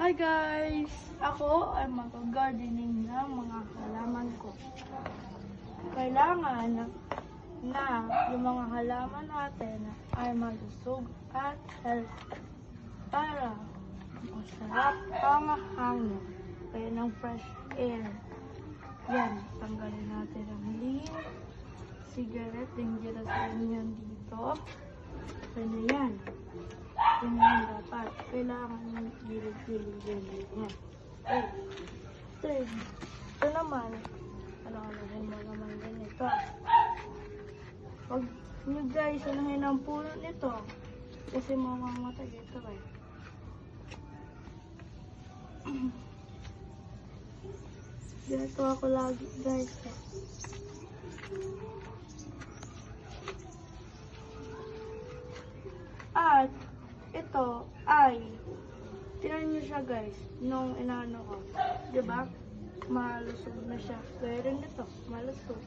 Hi guys! Ako ay mag-gardening ng mga halaman ko. Kailangan na yung mga halaman natin ay malusog at healthy para masarap ang hangin kaya ng fresh air. Yan, tanggalin natin ang leaf, cigarette, dangerous rin yan dito. Pwede yan. Ganyan dapat. Kailangan yung gilid-gilid yan. Okay. Third, ito naman. Alam mo naman ganito. Huwag nyo guys, anahin ang puno nito. Kasi mamamatay ito eh. Ganito ako lagi guys. At ito ay tingnan nyo siya guys nung inaano ko, diba? Malusog na siya. Kaya rin ito, malusog.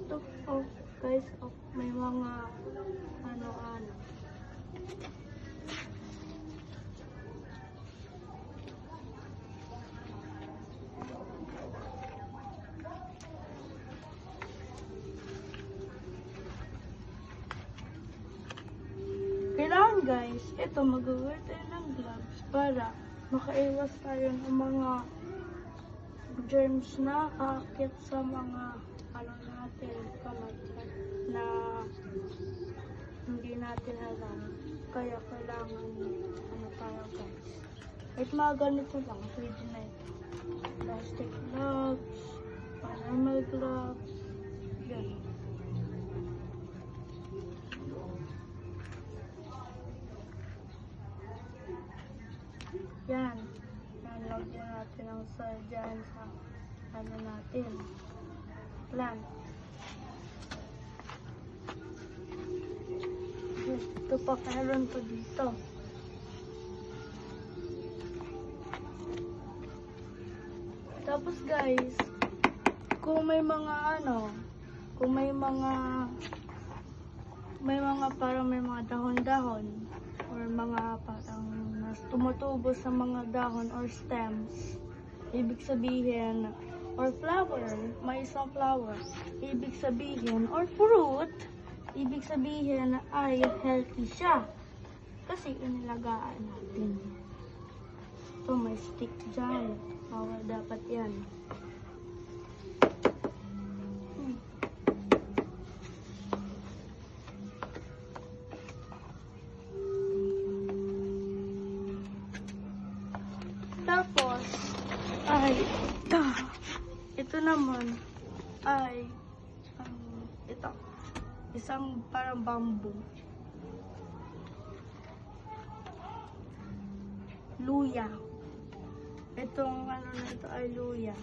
Ito oh, guys, oh, may mga ano-ano. Kailangan guys, ito mag-wear tayo ng gloves para makaiwas tayo ng mga germs na kakit sa mga ano natin, kamay na hindi natin alam. Kaya kailangan ano tayo guys. Kahit mga ganito lang, pwede na ito. Plastic gloves, normal gloves, yan. Yan. Nalagyan natin ang dyan sa ano natin. Plant. Ito pa meron pa dito. Tapos guys, kung may mga ano, kung may mga parang may mga dahon-dahon or mga parang tumutubo sa mga dahon or stems, ibig sabihin, or flower, may isang flower, ibig sabihin, or fruit, ibig sabihin ay healthy siya. Kasi inilagaan natin. Ito may stick dyan. Bawal dapat yan. Tapos, ay, ito naman, ay, ito, isang parang bamboo. Luya. Itong ano na ito ay luya.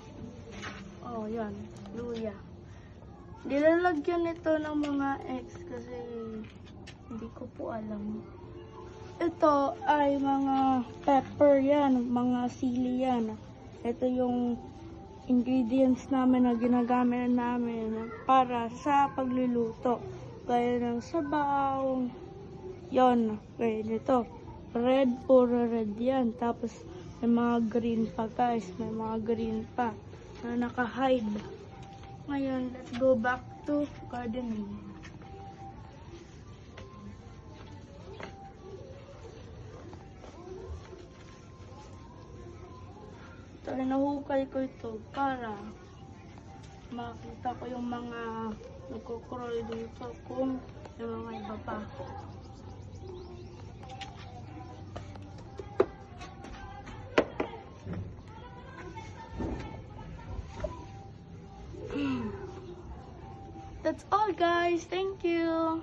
Oh, yan, luya. Nilalagyan ito ng mga eggs kasi hindi ko po alam. Ito ay mga pepper yan, mga sili yan. Ito yung ingredients namin na ginagamit namin para sa pagluluto. Gaya ng sabaw, yon, gaya nito. Red, puro red yan. Tapos may mga green pa guys, may mga green pa na naka-hide. Ngayon, let's go back to gardening. Ito, nahukay ko ito para makita ko yung mga nagkukurol dito kung yung mga iba pa. That's all guys. Thank you.